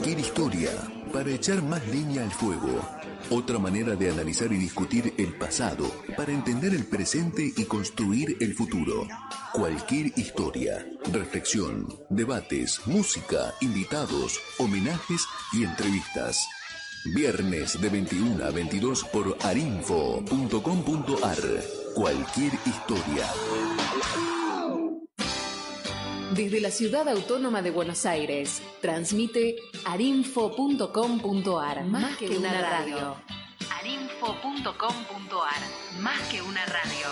Cualquier historia para echar más leña al fuego. Otra manera de analizar y discutir el pasado para entender el presente y construir el futuro. Cualquier historia, reflexión, debates, música, invitados, homenajes y entrevistas. Viernes de 21 a 22 por arinfo.com.ar. Cualquier historia. Desde la Ciudad Autónoma de Buenos Aires, transmite arinfo.com.ar. Más que una radio. Arinfo.com.ar. Más que una radio.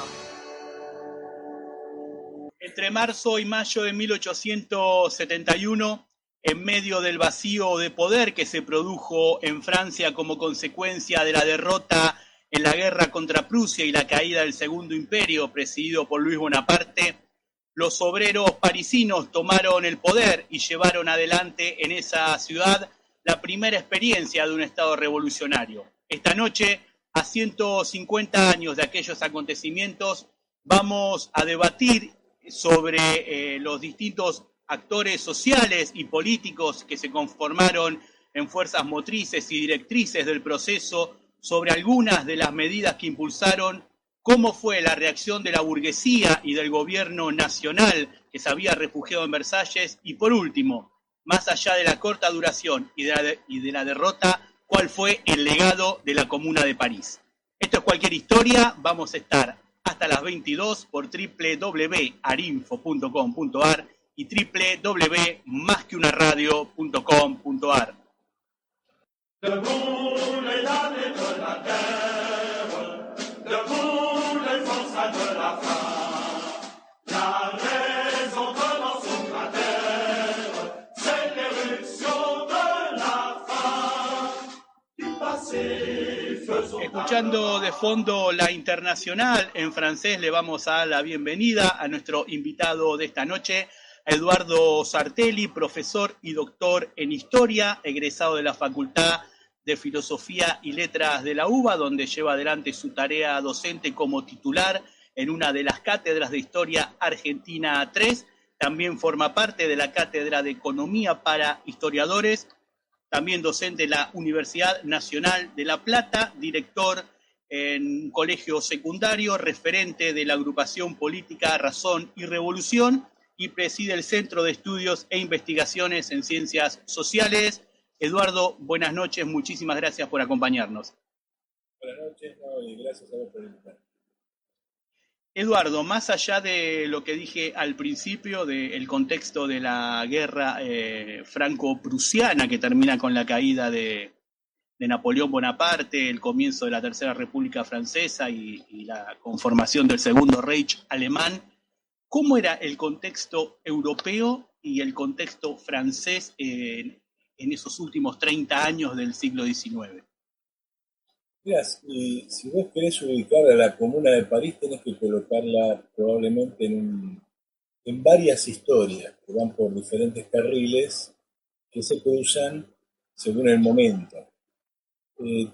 Entre marzo y mayo de 1871, en medio del vacío de poder que se produjo en Francia como consecuencia de la derrota en la guerra contra Prusia y la caída del Segundo Imperio, presidido por Luis Bonaparte, los obreros parisinos tomaron el poder y llevaron adelante en esa ciudad la primera experiencia de un Estado revolucionario. Esta noche, a 150 años de aquellos acontecimientos, vamos a debatir sobre los distintos actores sociales y políticos que se conformaron en fuerzas motrices y directrices del proceso, sobre algunas de las medidas que impulsaron, cómo fue la reacción de la burguesía y del gobierno nacional que se había refugiado en Versalles, y por último, más allá de la corta duración y de la derrota, cuál fue el legado de la Comuna de París. Esto es Cualquier Historia, vamos a estar hasta las 22 por www.arinfo.com.ar y www.masqueunaradio.com.ar. Escuchando de fondo La Internacional en francés, le vamos a dar la bienvenida a nuestro invitado de esta noche, a Eduardo Sartelli, profesor y doctor en Historia, egresado de la Facultad de Filosofía y Letras de la UBA, donde lleva adelante su tarea docente como titular en una de las cátedras de Historia Argentina 3. También forma parte de la Cátedra de Economía para Historiadores, también docente de la Universidad Nacional de La Plata, director en un colegio secundario, referente de la agrupación política Razón y Revolución, y preside el Centro de Estudios e Investigaciones en Ciencias Sociales. Eduardo, buenas noches, muchísimas gracias por acompañarnos. Buenas noches, y gracias a vos por invitarme. Eduardo, más allá de lo que dije al principio del contexto de la guerra franco-prusiana que termina con la caída de Napoleón Bonaparte, el comienzo de la Tercera República Francesa y la conformación del Segundo Reich alemán, ¿cómo era el contexto europeo y el contexto francés en esos últimos 30 años del siglo XIX? Mirá, si vos querés ubicar a la Comuna de París, tenés que colocarla probablemente en varias historias que van por diferentes carriles que se cruzan según el momento.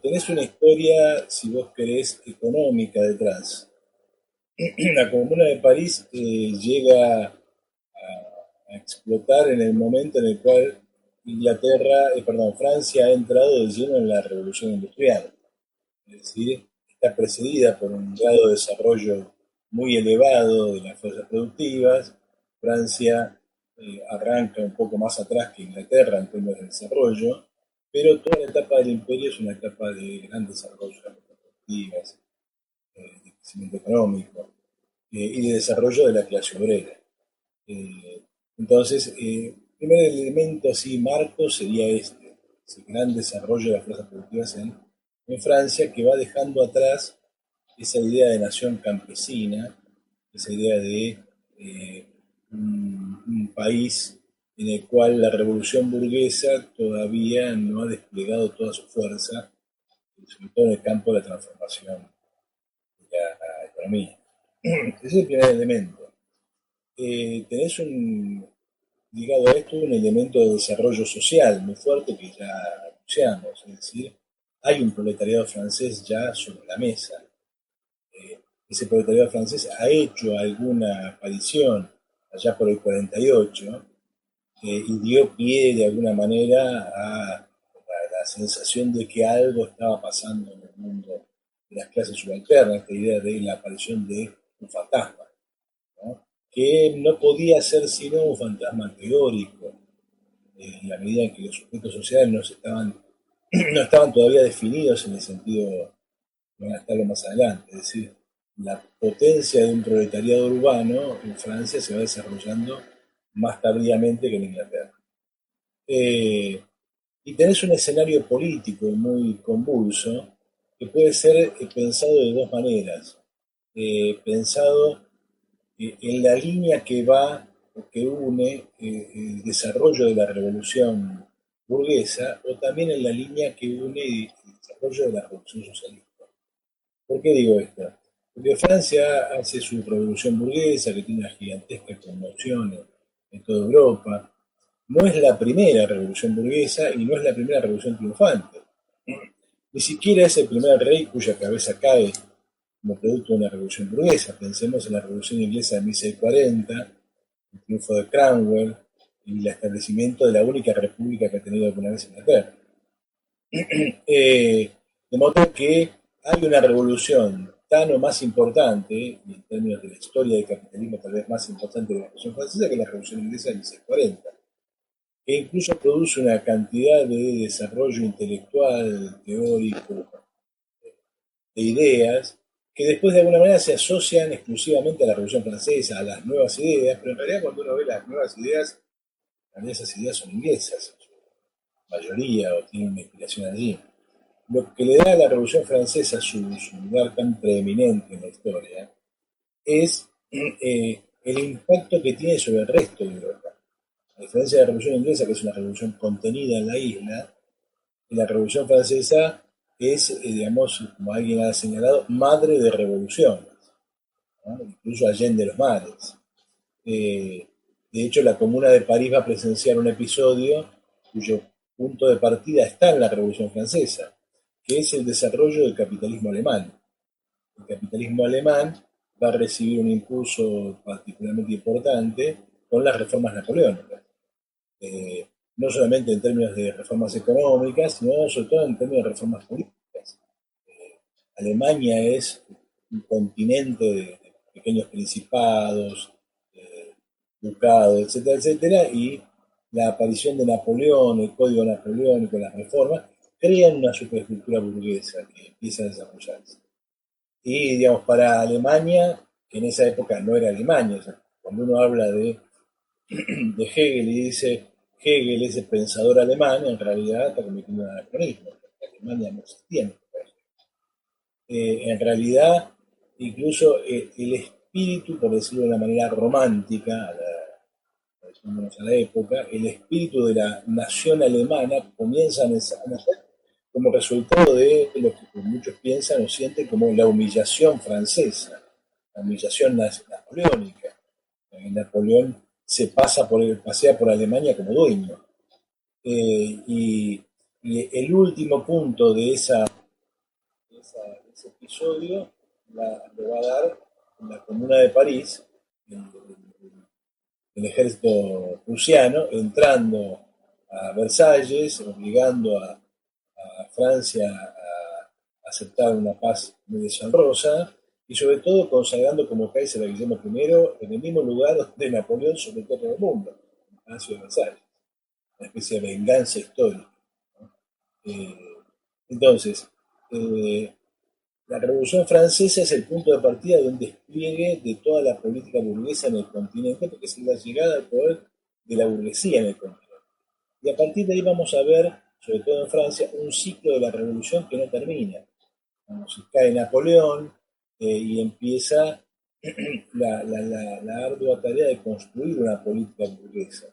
Tenés una historia, si vos querés, económica detrás. La Comuna de París llega a explotar en el momento en el cual Francia ha entrado de lleno en la revolución industrial. Es decir, está precedida por un grado de desarrollo muy elevado de las fuerzas productivas. Francia arranca un poco más atrás que Inglaterra en términos de desarrollo, pero toda la etapa del imperio es una etapa de gran desarrollo de las fuerzas productivas, de crecimiento económico y de desarrollo de la clase obrera. Entonces, el primer elemento así marco sería ese gran desarrollo de las fuerzas productivas en Francia, que va dejando atrás esa idea de nación campesina, esa idea de un país en el cual la revolución burguesa todavía no ha desplegado toda su fuerza, sobre todo en el campo de la transformación de la economía. Ese es el primer elemento. Tenés ligado a esto un elemento de desarrollo social muy fuerte que ya anunciamos, es decir, hay un proletariado francés ya sobre la mesa. Ese proletariado francés ha hecho alguna aparición allá por el 48, y dio pie de alguna manera a la sensación de que algo estaba pasando en el mundo de las clases subalternas, esta idea de la aparición de un fantasma, ¿no? Que no podía ser sino un fantasma teórico, en la medida en que los sujetos sociales no estaban todavía definidos en el sentido que van a estarlo más adelante. Es decir, la potencia de un proletariado urbano en Francia se va desarrollando más tardíamente que en Inglaterra. Y tenés un escenario político muy convulso que puede ser pensado de dos maneras. Pensado en la línea que va o que une el desarrollo de la revolución burguesa o también en la línea que une el desarrollo de la revolución socialista. ¿Por qué digo esto? Porque Francia hace su revolución burguesa, que tiene una gigantesca conmoción en toda Europa. No es la primera revolución burguesa y no es la primera revolución triunfante. Ni siquiera es el primer rey cuya cabeza cae como producto de una revolución burguesa. Pensemos en la revolución inglesa de 1640, el triunfo de Cromwell y el establecimiento de la única república que ha tenido alguna vez Inglaterra. De modo que hay una revolución tan o más importante, y en términos de la historia del capitalismo tal vez más importante de la revolución francesa, que la revolución inglesa de 1640, que incluso produce una cantidad de desarrollo intelectual, teórico, de ideas, que después de alguna manera se asocian exclusivamente a la Revolución Francesa, a las nuevas ideas, pero en realidad cuando uno ve las nuevas ideas, esas ideas son inglesas, en su mayoría, o tienen una inspiración allí. Lo que le da a la Revolución Francesa su lugar tan preeminente en la historia es el impacto que tiene sobre el resto de Europa. A diferencia de la Revolución Inglesa, que es una revolución contenida en la isla, la Revolución Francesa es, digamos, como alguien ha señalado, madre de revoluciones, ¿no? Incluso Allende los mares. De hecho, la Comuna de París va a presenciar un episodio cuyo punto de partida está en la Revolución Francesa, que es el desarrollo del capitalismo alemán. El capitalismo alemán va a recibir un impulso particularmente importante con las reformas napoleónicas. No solamente en términos de reformas económicas, sino sobre todo en términos de reformas políticas. Alemania es un continente de pequeños principados, ducados, etcétera, etcétera, y la aparición de Napoleón, el código napoleónico, las reformas, crean una superestructura burguesa que empieza a desarrollarse. Y, digamos, para Alemania, que en esa época no era Alemania, o sea, cuando uno habla de Hegel y dice Hegel es el pensador alemán, en realidad está cometiendo un anacronismo, porque Alemania no existía. En realidad, incluso el espíritu, por decirlo de una manera romántica, a la época, el espíritu de la nación alemana comienza a nacer como resultado de lo que muchos piensan o sienten como la humillación francesa, la humillación napoleónica. Napoleón pasea por Alemania como dueño. Y el último punto de ese episodio lo va a dar en la Comuna de París, el ejército prusiano entrando a Versalles, obligando a Francia a aceptar una paz muy deshonrosa y sobre todo consagrando como Kaiser a Guillermo I en el mismo lugar donde Napoleón sometió a todo el mundo, en el Palacio de Versalles, una especie de venganza histórica, ¿no? Entonces, la Revolución Francesa es el punto de partida de un despliegue de toda la política burguesa en el continente, porque es la llegada al poder de la burguesía en el continente. Y a partir de ahí vamos a ver, sobre todo en Francia, un ciclo de la revolución que no termina. Cuando se cae Napoleón y empieza la ardua tarea de construir una política burguesa,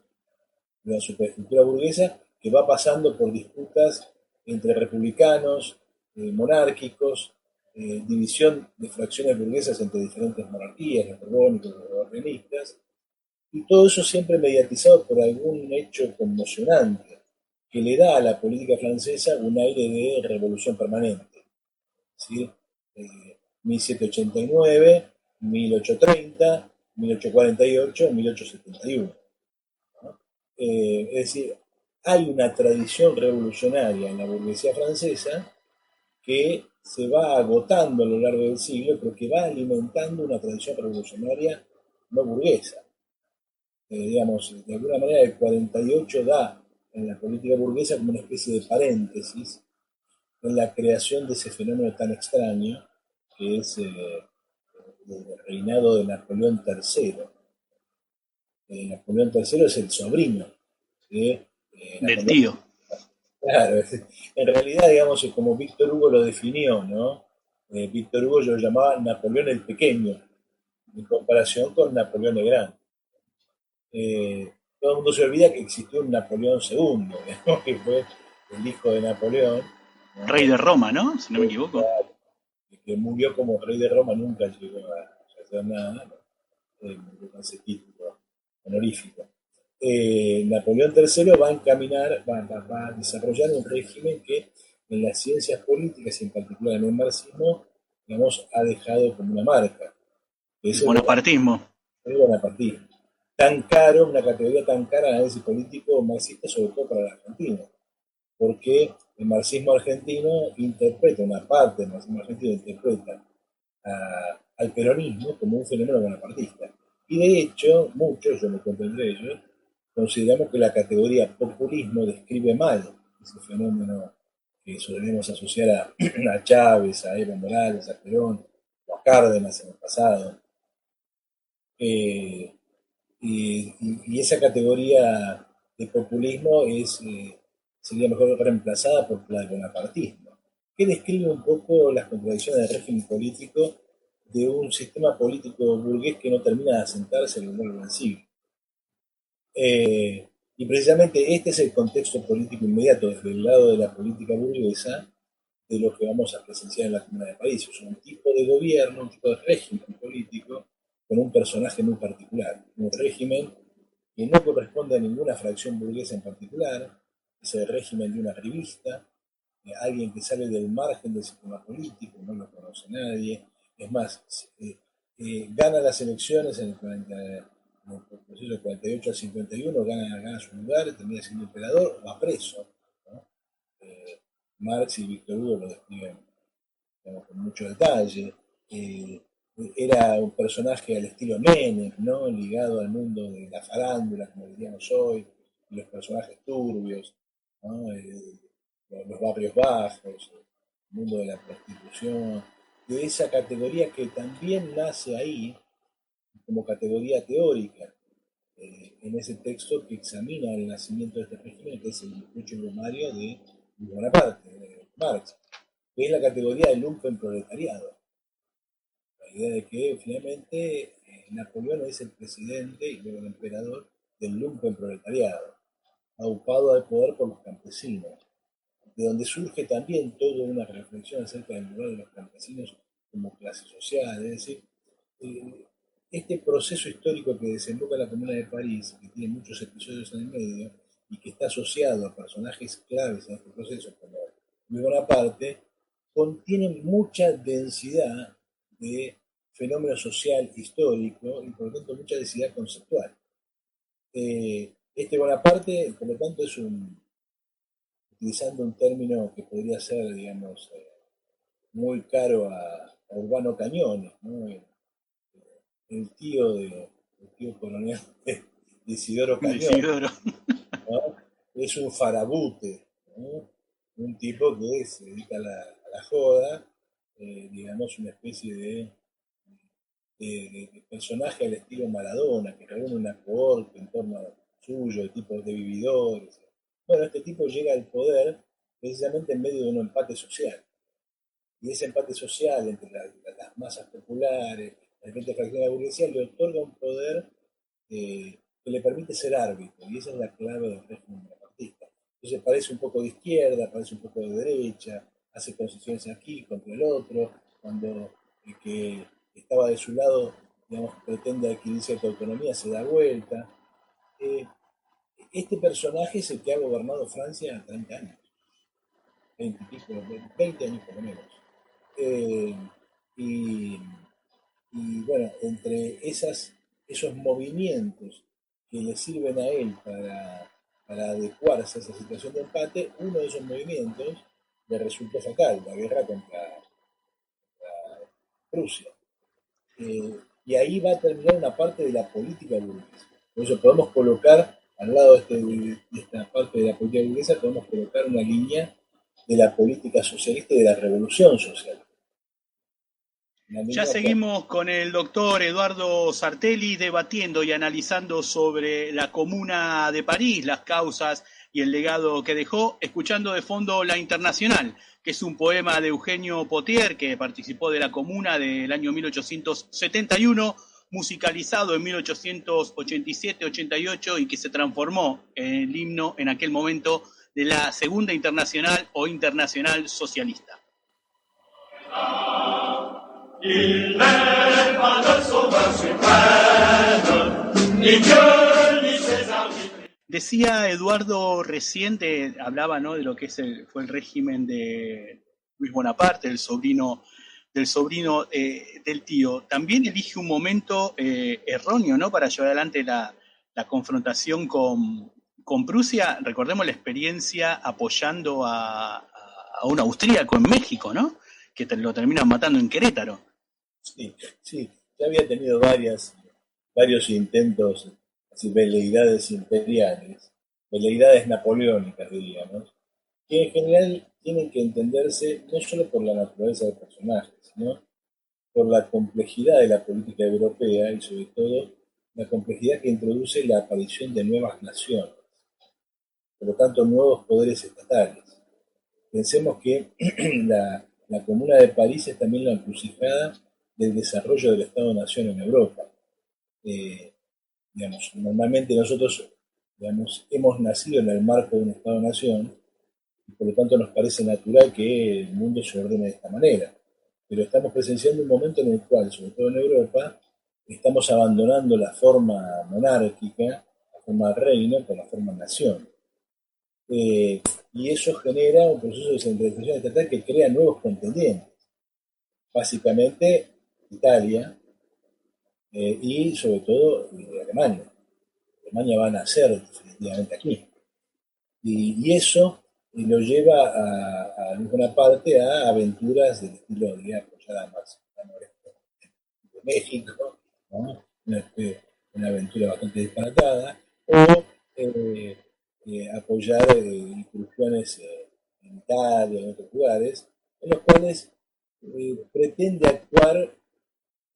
una superestructura burguesa que va pasando por disputas entre republicanos, monárquicos, división de fracciones burguesas entre diferentes monarquías, los borbónicos, los orleanistas, y todo eso siempre mediatizado por algún hecho conmocionante que le da a la política francesa un aire de revolución permanente. ¿Sí? 1789, 1830, 1848, 1871. ¿No? Es decir, hay una tradición revolucionaria en la burguesía francesa que se va agotando a lo largo del siglo, pero que va alimentando una tradición revolucionaria no burguesa. Digamos, de alguna manera el 48 da en la política burguesa como una especie de paréntesis en la creación de ese fenómeno tan extraño que es el reinado de Napoleón III. Napoleón III es el sobrino de Del Napoleón. tío. Claro, en realidad, digamos, como Víctor Hugo lo definió, ¿no? Víctor Hugo lo llamaba Napoleón el Pequeño, en comparación con Napoleón el Grande. Todo el mundo se olvida que existió un Napoleón II, digamos, que fue el hijo de Napoleón, Rey ¿no? de Roma, ¿no? Si no me equivoco. Que murió como rey de Roma, nunca llegó a hacer nada, ¿no? Con ese título honorífico. Napoleón III va a encaminar, va a desarrollar un régimen que en las ciencias políticas y en particular en el marxismo, digamos, ha dejado como una marca, que El es bonapartismo. el bonapartismo. Tan caro, una categoría tan cara en análisis político marxista, sobre todo para la Argentina, porque el marxismo argentino interpreta, una parte del marxismo argentino interpreta al peronismo como un fenómeno bonapartista. Y de hecho, muchos, yo me cuento entre ellos, consideramos que la categoría populismo describe mal ese fenómeno que solemos asociar a Chávez, a Evo Morales, a Perón, o a Cárdenas en el pasado. Eh, y esa categoría de populismo sería mejor reemplazada por la de bonapartismo, que describe un poco las contradicciones del régimen político de un sistema político burgués que no termina de asentarse a lo largo del siglo. Y precisamente este es el contexto político inmediato desde el lado de la política burguesa de lo que vamos a presenciar en la Comuna de París. Es un tipo de gobierno, un tipo de régimen político con un personaje muy particular. Un régimen que no corresponde a ninguna fracción burguesa en particular, es el régimen de una revista, alguien que sale del margen del sistema político, no lo conoce nadie. Es más, gana las elecciones en el, 40, en el proceso del 48 al 51, gana su lugar, termina siendo emperador, va preso, ¿no? Eh, Marx y Víctor Hugo lo describen, digamos, con mucho detalle. Eh, Era un personaje al estilo Menem, ¿no? Ligado al mundo de la farándula, como diríamos hoy, y los personajes turbios, ¿no? Los barrios bajos, el mundo de la prostitución, de esa categoría que también nace ahí como categoría teórica, en ese texto que examina el nacimiento de este régimen, que es el Discurso Brumario de Bonaparte, de Marx, que es la categoría del lumpenproletariado. La idea de que finalmente Napoleón es el presidente y luego el emperador del lumpenproletariado, aupado al poder por los campesinos, de donde surge también toda una reflexión acerca del lugar de los campesinos como clase social, es decir, eh, este proceso histórico que desemboca en la Comuna de París, que tiene muchos episodios en el medio y que está asociado a personajes claves en este proceso, como Luis Bonaparte, contiene mucha densidad de fenómeno social histórico y por lo tanto mucha densidad conceptual. Este Bonaparte, por lo tanto, es utilizando un término que podría ser, digamos, muy caro a Urbano Cañones, ¿no? El tío coronel de Isidoro De Cañón, Isidoro. ¿no? Es un farabute, ¿no? Un tipo que se dedica a la joda, digamos, una especie de personaje al estilo Maradona, que reúne una cohorte en torno a suyo, de tipos de vividores. Bueno, este tipo llega al poder precisamente en medio de un empate social. Y ese empate social entre las masas populares, las diferentes fracciones de la burguesía, le otorga un poder que le permite ser árbitro, y esa es la clave del régimen bonapartista. Entonces parece un poco de izquierda, parece un poco de derecha, hace concesiones aquí contra el otro, cuando el que estaba de su lado, digamos, pretende adquirir cierta autonomía, se da vuelta. Eh, este personaje es el que ha gobernado Francia 30 años, 20, 20 años por lo menos. Eh, y, y, bueno, entre esos movimientos que le sirven a él para adecuarse a esa situación de empate, uno de esos movimientos le resultó fatal, la guerra contra Rusia. Y ahí va a terminar una parte de la política burguesa. Por eso podemos colocar, al lado de esta parte de la política burguesa, podemos colocar una línea de la política socialista y de la revolución social. Ya seguimos con el doctor Eduardo Sartelli debatiendo y analizando sobre la Comuna de París, las causas y el legado que dejó, escuchando de fondo La Internacional, que es un poema de Eugenio Potier, que participó de la Comuna del año 1871, musicalizado en 1887-88 y que se transformó en el himno en aquel momento de la Segunda Internacional o Internacional Socialista. Il n'est pas le sauveur suprême, ni Dieu ni ses arbitres. Decía Eduardo reciente, hablaba, ¿no?, de lo que fue el régimen de Luis Bonaparte, del sobrino del tío. También elige un momento erróneo, ¿no?, para llevar adelante la confrontación con Prusia. Recordemos la experiencia apoyando a un austríaco en México, ¿no?, que lo terminan matando en Querétaro. Sí, ya había tenido varios intentos, así, veleidades imperiales, veleidades napoleónicas, diríamos, que en general tienen que entenderse no solo por la naturaleza del personaje, sino por la complejidad de la política europea y sobre todo la complejidad que introduce la aparición de nuevas naciones, por lo tanto nuevos poderes estatales. Pensemos que la Comuna de París es también la encrucijada del desarrollo del Estado-Nación en Europa. Normalmente nosotros hemos nacido en el marco de un Estado-Nación y por lo tanto nos parece natural que el mundo se ordene de esta manera. Pero estamos presenciando un momento en el cual, sobre todo en Europa, estamos abandonando la forma monárquica, la forma reino, por la forma nación. Y eso genera un proceso de centralización estatal que crea nuevos contendientes. Básicamente Italia y sobre todo Alemania. Alemania va a nacer definitivamente aquí. Y eso lo lleva a Luis Bonaparte a aventuras del estilo de apoyar más de México, ¿no? Una aventura bastante disparatada, o apoyar incursiones en Italia y en otros lugares, en los cuales pretende actuar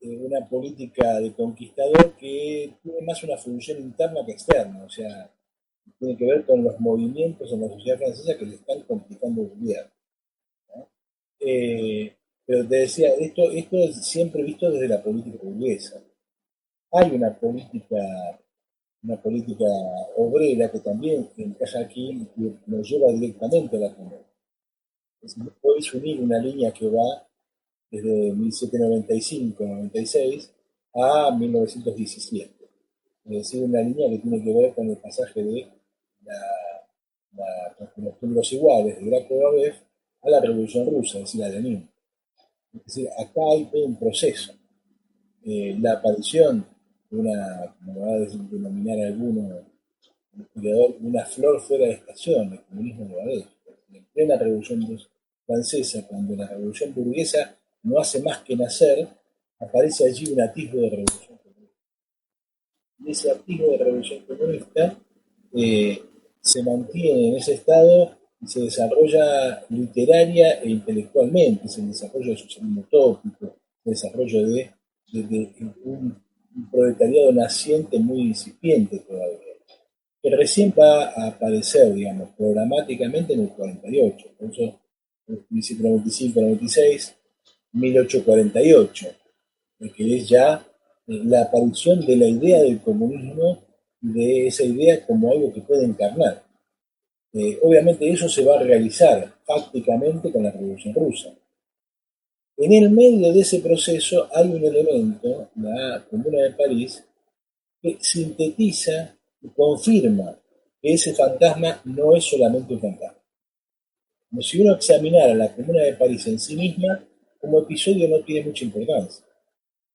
una política de conquistador que tiene más una función interna que externa, o sea, tiene que ver con los movimientos en la sociedad francesa que le están complicando el gobierno, ¿no? Pero te decía, esto es siempre visto desde la política burguesa. Hay una política obrera que también encaja aquí y nos lleva directamente a la comuna. Es decir, puedes unir una línea que va desde 1795-96 a 1917. Es decir, una línea que tiene que ver con el pasaje de los pueblos iguales de Graco-Babeuf a la Revolución Rusa, es decir, a Lenin. Es decir, acá hay todo un proceso. La aparición de como va a denominar alguno, el historiador, una flor fuera de estación, el comunismo de Babeuf. En plena Revolución Francesa, cuando la Revolución Burguesa no hace más que nacer, aparece allí un atisbo de revolución comunista. Y ese atisbo de revolución comunista se mantiene en ese estado y se desarrolla literaria e intelectualmente, es el desarrollo del socialismo utópico, el desarrollo de un proletariado naciente muy incipiente todavía, que recién va a aparecer, digamos, programáticamente en el 48, por eso 1795-96, 1848, que es ya la aparición de la idea del comunismo y de esa idea como algo que puede encarnar. Obviamente eso se va a realizar fácticamente con la Revolución Rusa. En el medio de ese proceso hay un elemento, la Comuna de París, que sintetiza y confirma que ese fantasma no es solamente un fantasma. Como si uno examinara la Comuna de París en sí misma, como episodio no tiene mucha importancia.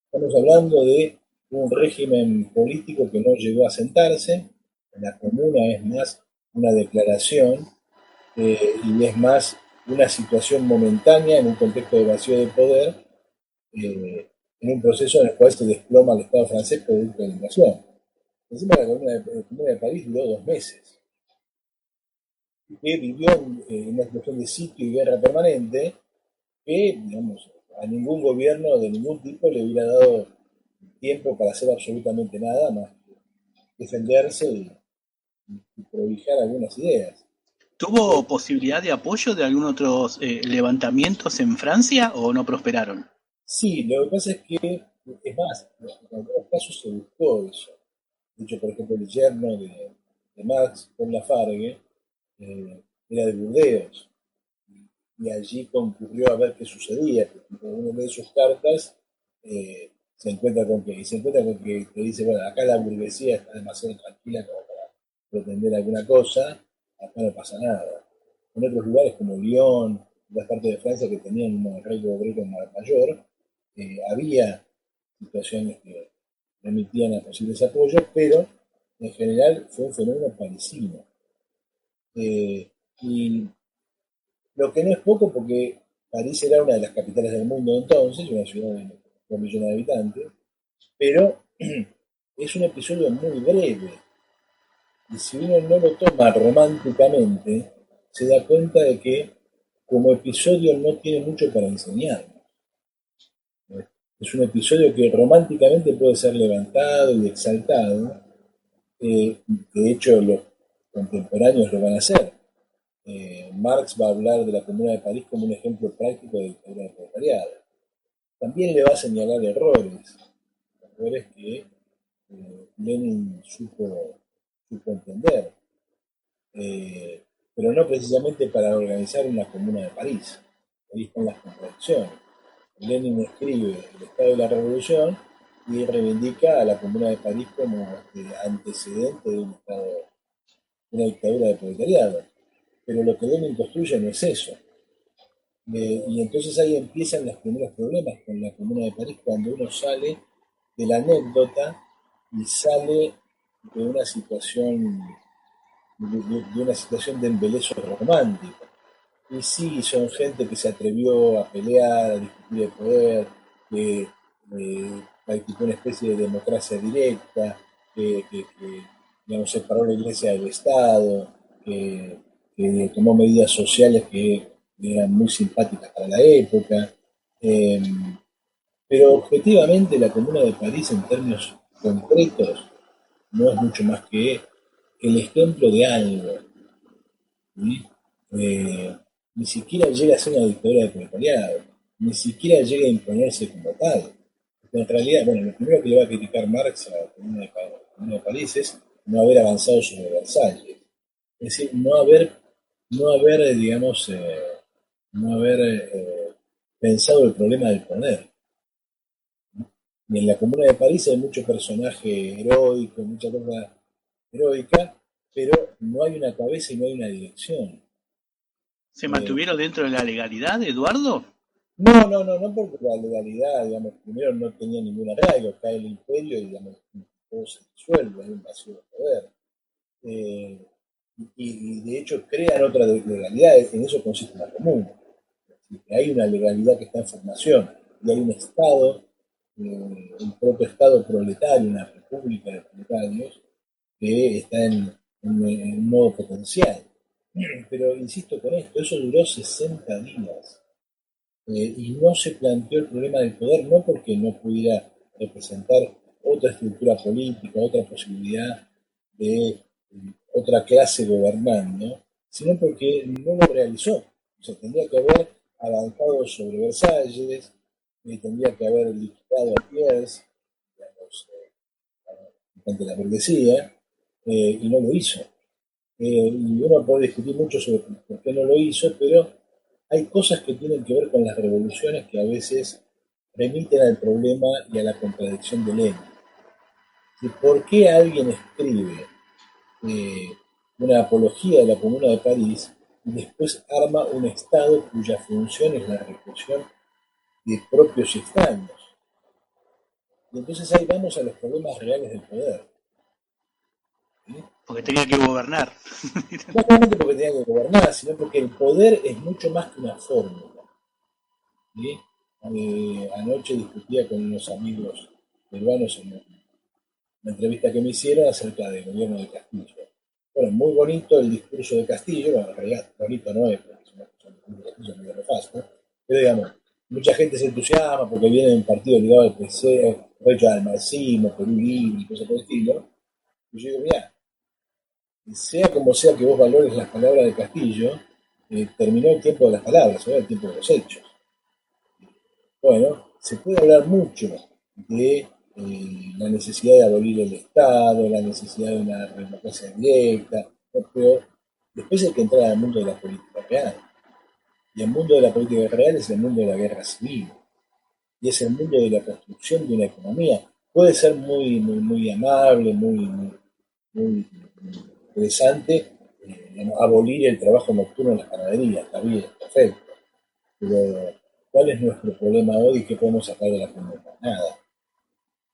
Estamos hablando de un régimen político que no llegó a sentarse. La comuna es más una declaración y es más una situación momentánea en un contexto de vacío de poder, en un proceso en el cual se desploma el Estado francés producto de la invasión. Encima la Comuna de París duró 2 meses, que vivió en una situación de sitio y guerra permanente que, digamos, a ningún gobierno de ningún tipo le hubiera dado tiempo para hacer absolutamente nada más que defenderse y prohijar algunas ideas. ¿Tuvo posibilidad de apoyo de algunos otros levantamientos en Francia o no prosperaron? Sí, lo que pasa es que, es más, en algunos casos se buscó eso. De hecho, por ejemplo, el yerno de Marx con Lafargue era de Burdeos y allí concurrió a ver qué sucedía. Porque uno lee sus cartas, se encuentra con que te dice, bueno, acá la burguesía está demasiado tranquila como para pretender alguna cosa, acá no pasa nada. En otros lugares como Lyon, las partes de Francia que tenían un arraigo obrero mayor, había situaciones que remitían a posibles apoyos, pero en general fue un fenómeno parisino. Y lo que no es poco porque París era una de las capitales del mundo entonces, una ciudad de 2 millones de habitantes, pero es un episodio muy breve. Y si uno no lo toma románticamente, se da cuenta de que como episodio no tiene mucho para enseñarnos. Es un episodio que románticamente puede ser levantado y exaltado, de hecho los contemporáneos lo van a hacer. Marx va a hablar de la Comuna de París como un ejemplo práctico de dictadura del proletariado. También le va a señalar errores que Lenin supo entender, eh, pero no precisamente para organizar una Comuna de París. Ahí están las contradicciones. Lenin escribe el estado de la revolución y reivindica a la Comuna de París como antecedente de un estado, una dictadura del proletariado. Pero lo que Lenin construye no es eso. Y entonces ahí empiezan los primeros problemas con la Comuna de París, cuando uno sale de la anécdota y sale de una situación de embeleso romántico. Y sí, son gente que se atrevió a pelear, a discutir el poder, que practicó una especie de democracia directa, que digamos, separó la iglesia del Estado, que tomó medidas sociales que eran muy simpáticas para la época. Eh, pero objetivamente la Comuna de París en términos concretos no es mucho más que el ejemplo de algo. ¿Sí? Eh, Ni siquiera llega a ser una dictadura de proletariado, ni siquiera llega a imponerse como tal. En realidad, bueno, lo primero que le va a criticar Marx a la Comuna de París es no haber avanzado sobre Versalles. Es decir, no haber digamos, no haber pensado el problema del poder. Y en la Comuna de París hay mucho personaje heroico, mucha cosa heroica, pero no hay una cabeza y no hay una dirección. ¿Se Eh, mantuvieron dentro de la legalidad, Eduardo? no, porque la legalidad, digamos, primero no tenía ningún arraigo, cae el imperio y, digamos, todo se disuelve, hay un vacío de poder. Eh, y de hecho crean otra legalidad, en eso consiste la comuna. Hay una legalidad que está en formación y hay un Estado, un protoestado proletario, una república de proletarios, que está en un modo potencial. Pero insisto con esto, eso duró 60 días. Y no se planteó el problema del poder, no porque no pudiera representar otra estructura política, otra posibilidad de otra clase gobernando, sino porque no lo realizó. O sea, tendría que haber avanzado sobre Versalles, tendría que haber liquidado a Thiers, digamos, ante la burguesía, y no lo hizo. Y uno puede discutir mucho sobre por qué no lo hizo, pero hay cosas que tienen que ver con las revoluciones que a veces remiten al problema y a la contradicción de Lenin. ¿Por qué alguien escribe eh, una apología de la Comuna de París y después arma un Estado cuya función es la represión de propios y extraños? Y entonces ahí vamos a los problemas reales del poder. ¿Sí? Porque tenía que gobernar. No solamente porque tenía que gobernar, sino porque el poder es mucho más que una fórmula. ¿Sí? Anoche discutía con unos amigos peruanos en una entrevista que me hicieron acerca del gobierno de Castillo. Bueno, muy bonito el discurso de Castillo, bueno, en realidad bonito no es, porque es una persona de Castillo muy nefasto, pero digamos, mucha gente se entusiasma porque viene de un partido ligado al PC, hecho al marxismo, Perú Libre y cosas por el estilo. Y yo digo, mira, sea como sea que vos valores las palabras de Castillo, terminó el tiempo de las palabras, ahora el tiempo de los hechos. Bueno, se puede hablar mucho de la necesidad de abolir el Estado, la necesidad de una democracia directa, ¿no? Pero después hay que entrar al mundo de la política real. Y el mundo de la política real es el mundo de la guerra civil. Y es el mundo de la construcción de una economía. Puede ser muy amable, muy interesante, abolir el trabajo nocturno en las panaderías, está bien, perfecto. Pero, ¿cuál es nuestro problema hoy y qué podemos sacar de la comunidad? Nada.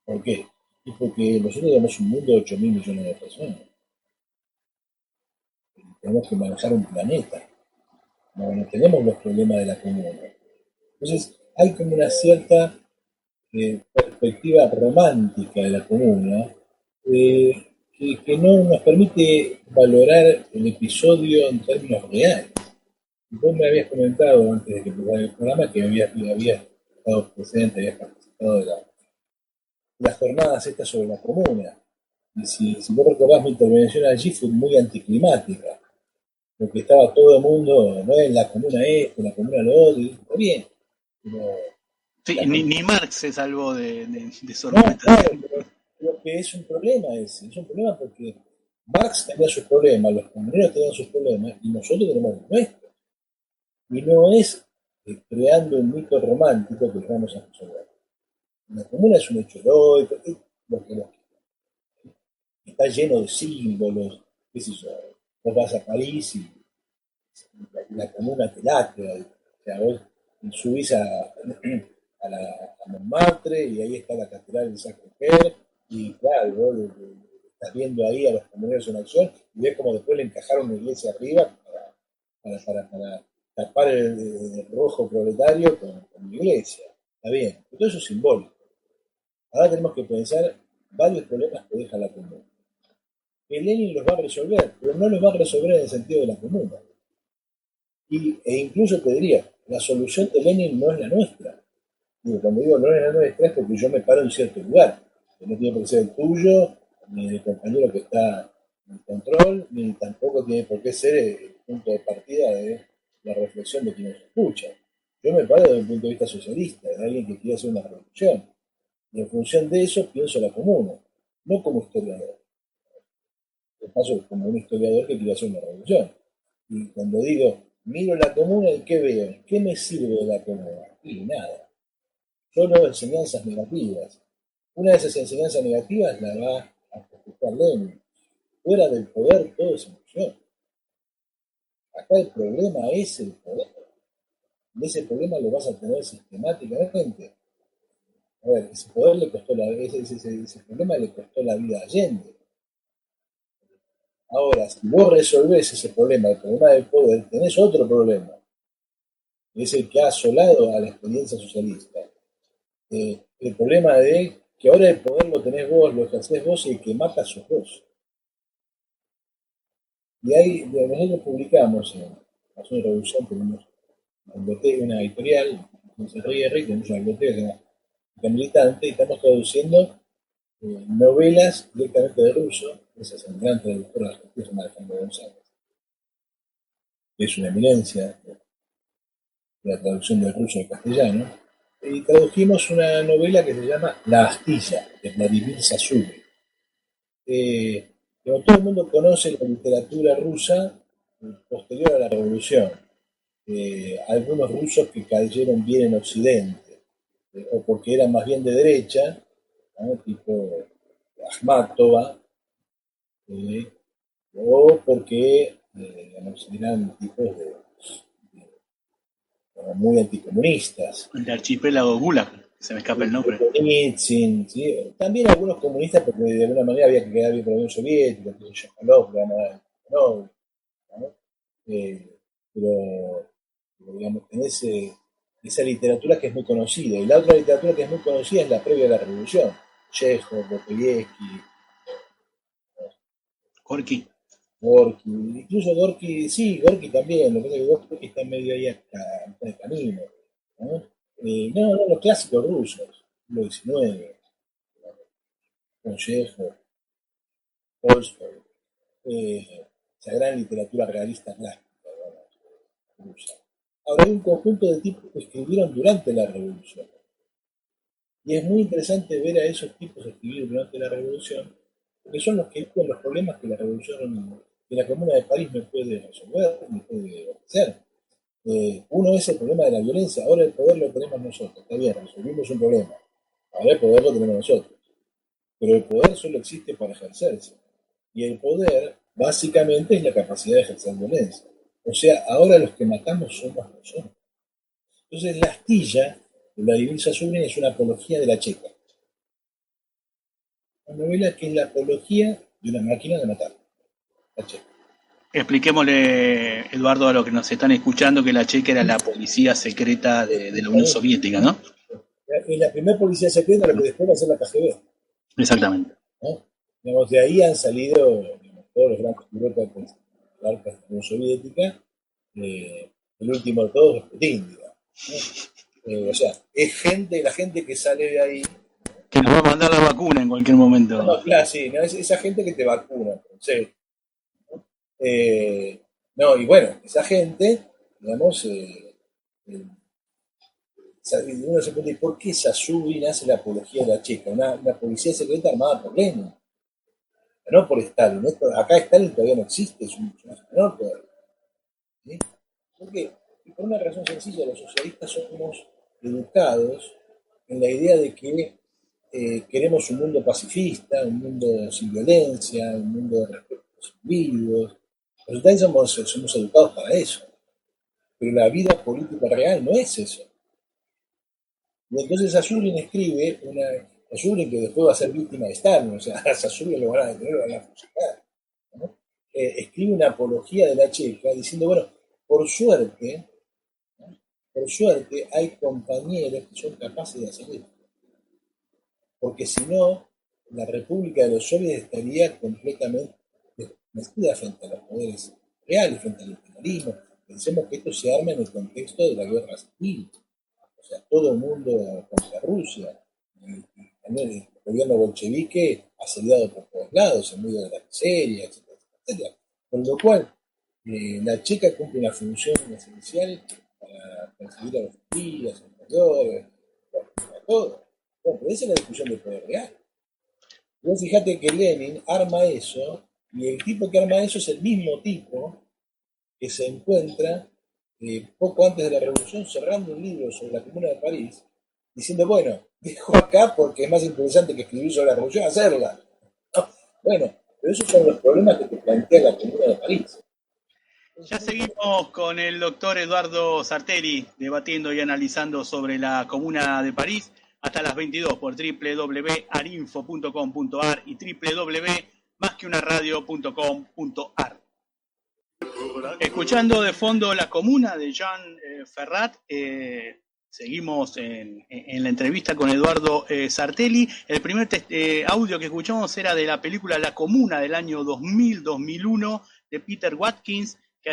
¿Por qué? Y porque nosotros tenemos un mundo de 8.000 millones de personas. Tenemos que manejar un planeta. No tenemos los problemas de la comunidad. Entonces, hay como una cierta perspectiva romántica de la comuna que no nos permite valorar el episodio en términos reales. Vos me habías comentado antes de que empezara el programa que había estado presente, habías participado de las jornadas estas sobre la comuna. Y si vos recordás mi intervención allí fue muy anticlimática, porque estaba todo el mundo, no en la comuna esto, la comuna lo otro, y está bien, pero Sí, la ni Marx se salvó de su no, claro, argumentación. pero que es un problema ese, es un problema porque Marx tenía sus problemas, los comuneros tenían sus problemas y nosotros tenemos los nuestros. Y no es creando un mito romántico que vamos a resolver. La comuna es un hecho heroico, lo que está lleno de símbolos, qué sé yo. Vos vas a París y la comuna te late, o sea, vos subís a Montmartre y ahí está la catedral de Sacré-Cœur y claro, vos estás viendo ahí a los comuneros en acción y ves como después le encajaron una iglesia arriba para tapar el rojo proletario con la iglesia. Está bien, pero todo eso es simbólico. Ahora tenemos que pensar varios problemas que deja la comuna. Que Lenin los va a resolver, pero no los va a resolver en el sentido de la comuna. E incluso te diría, la solución de Lenin no es la nuestra. Digo, cuando digo no es la nuestra es porque yo me paro en cierto lugar, que no tiene por qué ser el tuyo, ni el compañero que está en control, ni tampoco tiene por qué ser el punto de partida de la reflexión de quien nos escucha. Yo me paro desde el punto de vista socialista, de alguien que quiere hacer una revolución. Y en función de eso pienso la comuna, no como historiador. De paso, como un historiador que quiere hacer una revolución. Y cuando digo, miro la comuna, ¿y qué veo? ¿Qué me sirve de la comuna? Y nada. Solo enseñanzas negativas. Una de esas enseñanzas negativas la va a ejecutar Lenin. Fuera del poder todo es emoción. Acá el problema es el poder. Y ese problema lo vas a tener sistemáticamente. A ver, ese poder le costó ese problema le costó la vida a Allende. Ahora, si vos resolvés ese problema, el problema del poder, tenés otro problema, que es el que ha asolado a la experiencia socialista. El problema de que ahora el poder lo tenés vos, lo ejercés vos y el que mata sos vos. Y ahí nosotros publicamos en Acción de Revolución, tenemos una editorial, CRR, tenemos una biblioteca que se llama Militante, y estamos traduciendo novelas directamente de ruso. Esa es el gran traductor argentino, se llama Alejandro González, que es una eminencia de la traducción del ruso al castellano. Y tradujimos una novela que se llama La Astilla, de Vladimir Sassouli. Como todo el mundo conoce la literatura rusa posterior a la revolución, algunos rusos que cayeron bien en Occidente, o porque eran más bien de derecha, ¿no? Tipo Akhmatova, eh, o porque eran tipos muy anticomunistas. El archipiélago Gulag. Se me escapa el nombre. Solzhenitsyn, ¿sí? También algunos comunistas, porque de alguna manera había que quedar bien con la Unión Soviética, que Shakalov, ¿no? Pero, digamos, tenés esa literatura que es muy conocida. Y la otra literatura que es muy conocida es la previa a la Revolución. Chekhov, Dostoyevsky, Gorky. Gorky, incluso Gorky, sí, Gorky también, lo que pasa es que Gorky está medio ahí hasta el camino, ¿no? No, los clásicos rusos, siglo XIX, Chekhov, Tolstoy, esa gran literatura realista clásica, rusa. Ahora hay un conjunto de tipos que escribieron durante la Revolución. Y es muy interesante ver a esos tipos escribir durante la Revolución, porque son los que buscan los problemas que la Revolución, que la Comuna de París no puede resolver, ni puede hacer. Uno es el problema de la violencia, ahora el poder lo tenemos nosotros, está bien, resolvimos un problema, ahora el poder lo tenemos nosotros, pero el poder solo existe para ejercerse, y el poder básicamente es la capacidad de ejercer violencia. O sea, ahora los que matamos somos nosotros. Entonces la astilla de Vladimir Zazulin es una apología de la checa. Una novela que es la apología de una máquina de matar, la checa. Expliquémosle, Eduardo, a los que nos están escuchando, que la checa era la policía secreta de la Unión Soviética, ¿no? Es la primera policía secreta, la que después va a ser la KGB. Exactamente. ¿No? Digamos, de ahí han salido todos los grandes burócratas de la Unión Soviética. El último de todos es Putin, digamos, ¿no? O sea, es la gente que sale de ahí. Que nos va a mandar la vacuna en cualquier momento. No, claro, sí, ¿no? Es esa gente que te vacuna. Sí, ¿no? No, y bueno, esa gente, digamos, uno se pregunta, ¿por qué Zazulin hace la apología de la checa? Una policía secreta armada por Lenin, no por Stalin. Acá Stalin todavía no existe, es un menor poder. ¿Sí? ¿Por qué? Y por una razón sencilla, los socialistas somos educados en la idea de que queremos un mundo pacifista, un mundo sin violencia, un mundo de respeto a los individuos. Nosotros también somos educados para eso, pero la vida política real no es eso. Y entonces Zazulin escribe Zazulin que después va a ser víctima de Stalin, o sea, a Zazulin lo van a detener, lo van a fusilar, ¿no? Escribe una apología de la checa diciendo, bueno, por suerte, ¿no? Por suerte hay compañeros que son capaces de hacer esto, porque si no, la República de los Soviets estaría completamente desvestida frente a los poderes reales, frente al imperialismo. Pensemos que esto se arma en el contexto de la guerra civil. O sea, todo el mundo contra Rusia. El gobierno bolchevique asediado por todos lados, en medio de la miseria, etcétera, etcétera. Con lo cual, la checa cumple una función esencial para perseguir a los espías, a los traidores, a todo. Bueno, pero esa es la discusión del poder real. Vos fíjate que Lenin arma eso, y el tipo que arma eso es el mismo tipo que se encuentra poco antes de la revolución cerrando un libro sobre la Comuna de París, diciendo, bueno, dejo acá porque es más interesante que escribir sobre la revolución hacerla. ¿No? Bueno, pero esos son los problemas que te plantea la Comuna de París. Ya seguimos con el doctor Eduardo Sarteri debatiendo y analizando sobre la Comuna de París hasta las 22 por www.arinfo.com.ar y www.masqueunaradio.com.ar. Escuchando de fondo La Comuna de Jean Ferrat, seguimos en la entrevista con Eduardo Sarteri. El primer audio que escuchamos era de la película La Comuna del año 2000-2001 de Peter Watkins, que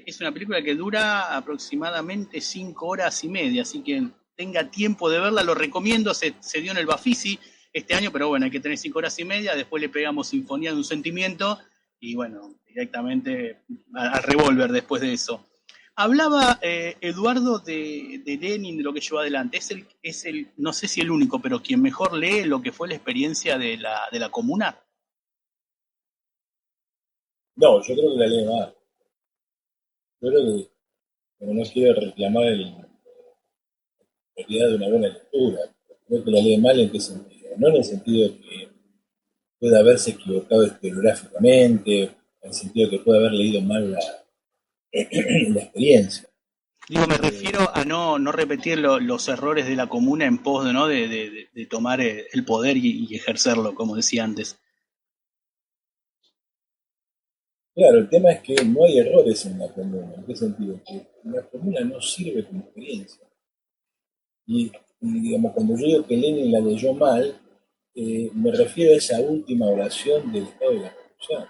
es una película que dura aproximadamente 5 horas y media, así que tenga tiempo de verla, lo recomiendo. Se dio en el Bafisi este año, pero bueno, hay que tener 5 horas y media. Después le pegamos Sinfonía de un Sentimiento y bueno, directamente al revólver después de eso. Hablaba Eduardo de Lenin, de lo que llevó adelante. Es el, no sé si el único, pero quien mejor lee lo que fue la experiencia de la Comuna. No, yo creo que la lee más. Yo creo que como no quiero reclamar la calidad de una buena lectura, creo que la lee mal en qué sentido. No en el sentido de que puede haberse equivocado historiográficamente, en el sentido de que puede haber leído mal la experiencia. Digo, me Eh, refiero a no repetir los errores de la comuna en pos de, ¿no? de tomar el poder y ejercerlo, como decía antes. claro, el tema es que no hay errores en la comuna. ¿En qué sentido? Que la comuna no sirve como experiencia. Digamos, cuando yo digo que Lenin la leyó mal, me refiero a esa última oración del Estado de la Revolución.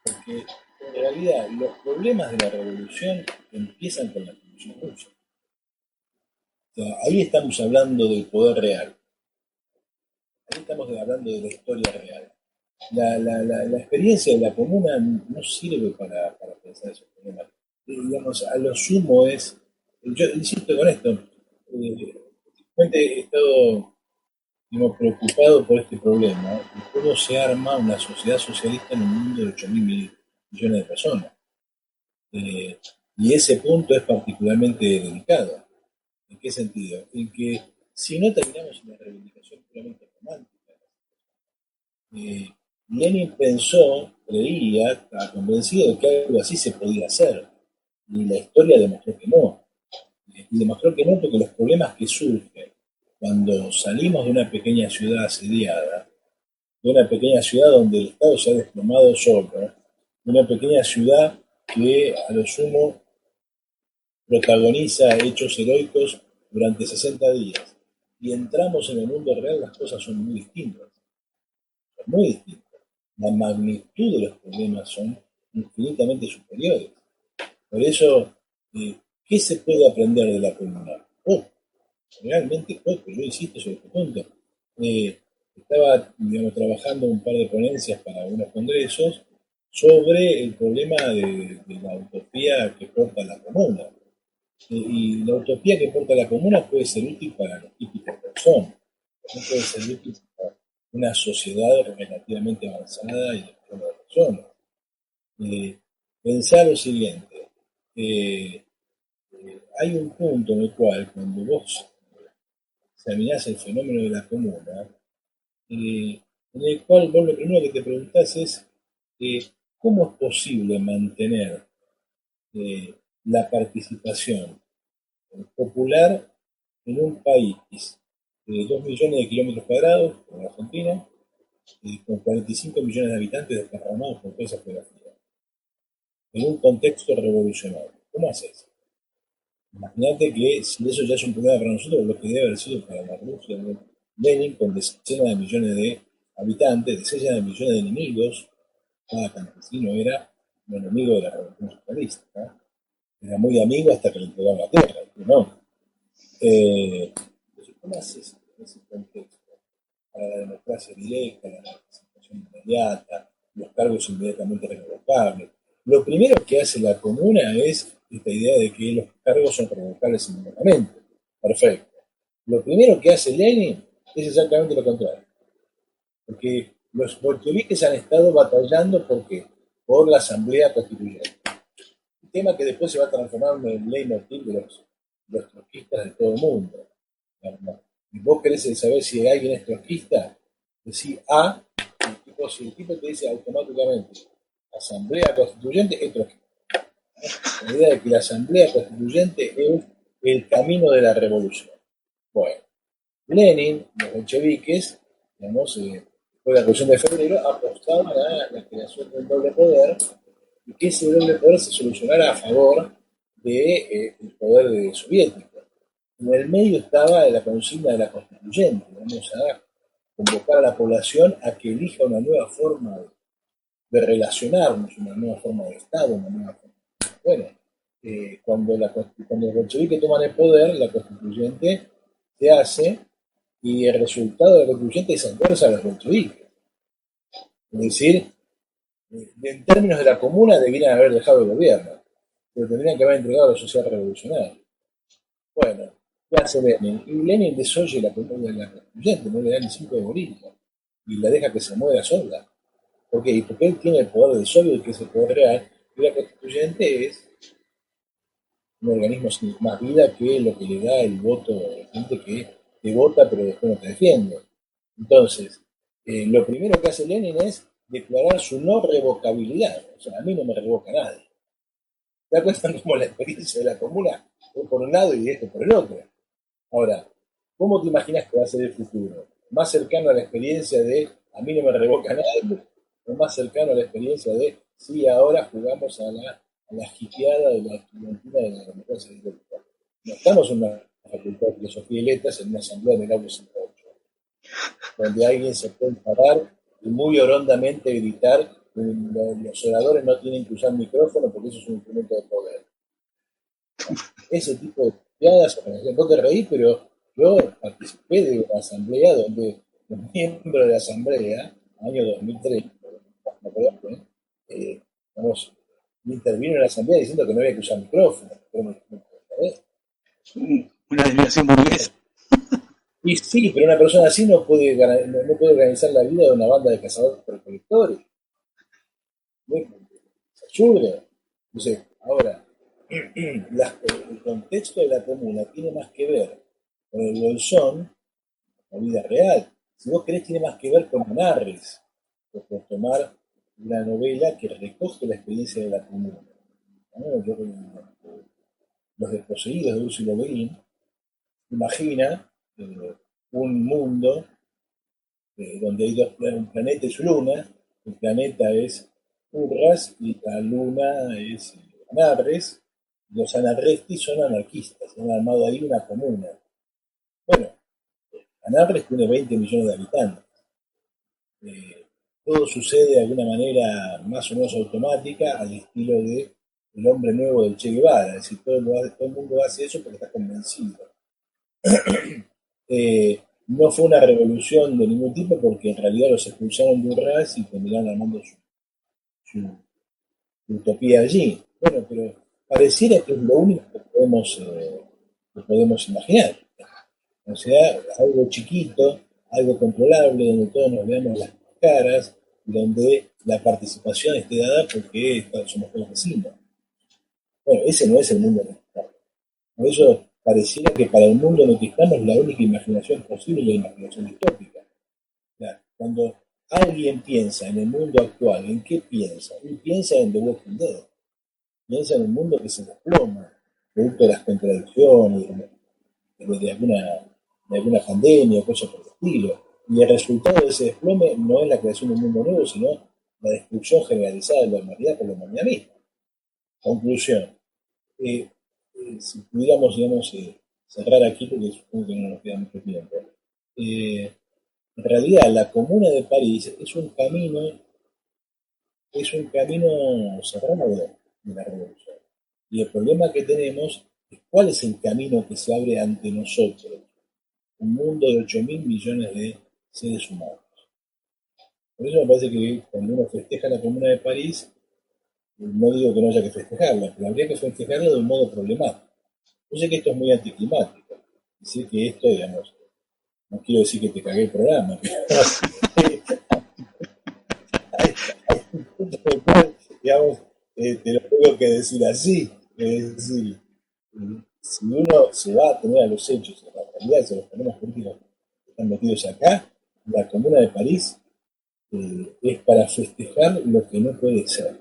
Porque en realidad los problemas de la revolución empiezan con la Revolución Rusa. O sea, ahí estamos hablando del poder real. Ahí estamos hablando de la historia real. La experiencia de la comuna no sirve para pensar esos problemas. Digamos, a lo sumo es, yo insisto con esto, he estado digamos, preocupado por este problema, de cómo se arma una sociedad socialista en un mundo de 8.000 millones de personas. Eh, y ese punto es particularmente delicado. ¿En qué sentido? En que si no terminamos en la reivindicación puramente romántica, eh, Lenin pensó, creía, estaba convencido de que algo así se podía hacer. Y la historia demostró que no. Y demostró que no porque los problemas que surgen cuando salimos de una pequeña ciudad asediada, de una pequeña ciudad donde el Estado se ha desplomado solo, de una pequeña ciudad que a lo sumo protagoniza hechos heroicos durante 60 días, y entramos en el mundo real, las cosas son muy distintas, son muy distintas. La magnitud de los problemas son infinitamente superiores. Por eso, ¿qué se puede aprender de la comunidad? Poco, realmente poco. Yo insisto sobre este punto. Eh, Estaba, digamos, trabajando en un par de ponencias para unos congresos sobre el problema de la utopía que porta la comuna. Y la utopía que porta la comuna puede ser útil para los típicos personas, no puede ser útil para una sociedad relativamente avanzada y de personas. Eh, Pensar lo siguiente, eh, hay un punto en el cual cuando vos examinás el fenómeno de la comuna, en el cual vos lo primero que te preguntás es cómo es posible mantener eh, la participación popular en un país de 2 millones de kilómetros cuadrados, como Argentina, con 45 millones de habitantes desparramados por toda esa geografía, en un contexto revolucionario. ¿Cómo haces? Imagínate que si eso ya es un problema para nosotros, lo que debe haber sido para la Rusia de Lenin, con decenas de millones de habitantes, decenas de millones de enemigos, cada campesino era un enemigo de la revolución socialista, ¿no? Era muy amigo hasta que le entregaron la tierra, ¿no? Entonces, ¿cómo haces en ese contexto? Para la democracia directa, la participación inmediata, los cargos inmediatamente revocables. Lo primero que hace la comuna es esta idea de que los cargos son revocables inmediatamente. Perfecto. Lo primero que hace Lenin es exactamente lo contrario. Porque los bolcheviques han estado batallando ¿por qué? Por la asamblea constituyente. Un tema que después se va a transformar en el leitmotiv de los trotskistas de todo el mundo. Y vos querés saber si alguien es trotskista, decís A, si el tipo te dice automáticamente Asamblea Constituyente, es trotskista. La idea de que la Asamblea Constituyente es el camino de la revolución. Bueno, Lenin, los bolcheviques, digamos, después de la Revolución de Febrero, apostaban a la creación de un doble poder y que ese doble poder se solucionara a favor del poder soviético. En el medio estaba la consigna de la constituyente, vamos a convocar a la población a que elija una nueva forma de relacionarnos, una nueva forma de Estado, una nueva forma. Bueno, cuando los bolcheviques toman el poder, la constituyente se hace y el resultado de la constituyente es en fuerza a los bolcheviques. Es decir, en términos de la comuna debieran haber dejado el gobierno, pero tendrían que haber entregado a la sociedad revolucionaria. Bueno, ¿qué hace Lenin? Y Lenin desoye la constituyente, no le da ni 5 de bolilla y la deja que se mueva sola. ¿Por qué? Y porque él tiene el poder del sólido, que es el poder real, y la constituyente es un organismo sin más vida que lo que le da el voto de gente que te vota pero después no te defiende. Entonces, lo primero que hace Lenin es declarar su no revocabilidad. O sea, a mí no me revoca nadie. te cuentan como la experiencia de la comuna, por un lado y esto por el otro. Ahora, ¿cómo te imaginas que va a ser el futuro? ¿Más cercano a la experiencia de a mí no me revoca nadie? ¿O más cercano a la experiencia de sí, ahora jugamos a la jiqueada de la estudiantina de la democracia directa? No estamos en una facultad de filosofía y letras en una asamblea en el año 58, donde alguien se puede parar y muy orondamente gritar que los oradores no tienen que usar micrófono porque eso es un instrumento de poder. Ese tipo de piadas, vos te reí, pero yo participé de una asamblea donde un miembro de la asamblea, año 2003, me acuerdo, vamos, intervino en la asamblea diciendo que no había que usar micrófono. Una desviación burguesa. Y sí, pero una persona así no puede, no puede organizar la vida de una banda de cazadores recolectores. Se ayuda. Entonces, ahora, el contexto de la comuna tiene más que ver con el bolsón, la vida real. Si vos querés, tiene más que ver con Anarres, por tomar una novela que recoge la experiencia de la comuna. ¿No? Los desposeídos de Úrsula Le Guin imagina un mundo donde hay un planeta y su luna. El planeta es Urras y la luna es Anarres. Los anarrestis son anarquistas, han armado ahí una comuna. Bueno, Anarres tiene 20 millones de habitantes. Todo sucede de alguna manera más o menos automática al estilo de el hombre nuevo del Che Guevara, es decir, todo el mundo hace eso porque está convencido. No fue una revolución de ningún tipo porque en realidad los expulsaron de Urras y terminaron armando su utopía allí. Bueno, pero pareciera que es lo único que podemos imaginar. O sea, algo chiquito, algo controlable, donde todos nos veamos las caras, donde la participación esté dada porque somos todos vecinos. Bueno, ese no es el mundo en el que estamos. Por eso pareciera que para el mundo en el que estamos la única imaginación posible es la imaginación distópica. O sea, cuando alguien piensa en el mundo actual, ¿en qué piensa? Y piensa en The Walking Dead. Piensa en un mundo que se desploma, producto de las contradicciones, de alguna pandemia o cosas por el estilo. Y el resultado de ese desplome no es la creación de un mundo nuevo, sino la destrucción generalizada de la humanidad por la humanidad misma. Conclusión. Si pudiéramos, digamos, cerrar aquí, porque supongo que no nos queda mucho tiempo. En realidad, la Comuna de París es un camino cerrado de la revolución. Y el problema que tenemos es cuál es el camino que se abre ante nosotros, un mundo de 8.000 millones de seres humanos. Por eso me parece que cuando uno festeja la Comuna de París, no digo que no haya que festejarla, pero habría que festejarla de un modo problemático. Yo sé que esto es muy anticlimático, decir que esto, digamos, no quiero decir que te cagué el programa, pero hay un punto en el cual, digamos, te lo tengo que decir así, es decir, si uno se va a tener a los hechos, a la realidad, a los problemas políticos que están metidos acá, la Comuna de París es para festejar lo que no puede ser.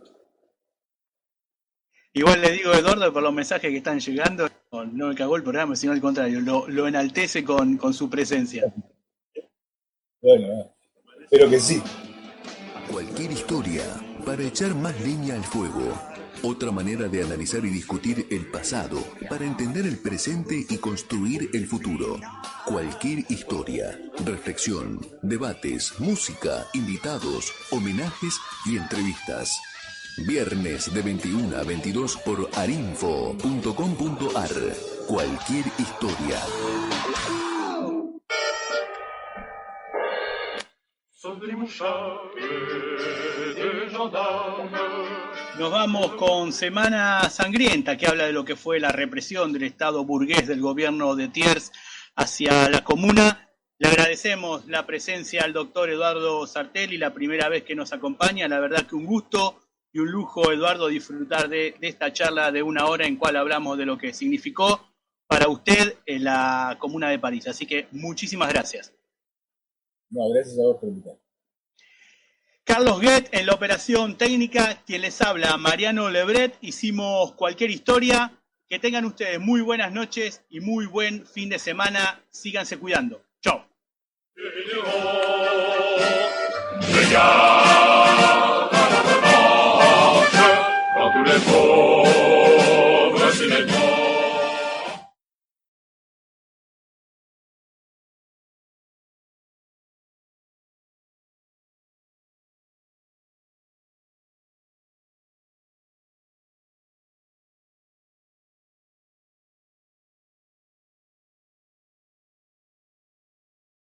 Igual le digo, Eduardo, por los mensajes que están llegando, no me cagó el programa, sino al contrario, lo enaltece con su presencia. Bueno, espero que sí. Cualquier historia para echar más leña al fuego. Otra manera de analizar y discutir el pasado para entender el presente y construir el futuro. Cualquier historia, reflexión, debates, música, invitados, homenajes y entrevistas. Viernes de 21 a 22 por arinfo.com.ar. Cualquier historia. Nos vamos con Semana Sangrienta, que habla de lo que fue la represión del Estado burgués del gobierno de Thiers hacia la comuna. Le agradecemos la presencia al doctor Eduardo Sartelli, la primera vez que nos acompaña. La verdad que un gusto y un lujo, Eduardo, disfrutar de esta charla de una hora en cual hablamos de lo que significó para usted en la Comuna de París. Así que muchísimas gracias. No, gracias a vos por invitarme. Carlos Guet en la operación técnica, quien les habla, Mariano Lebret. Hicimos cualquier historia. Que tengan ustedes muy buenas noches y muy buen fin de semana. Síganse cuidando. Chau.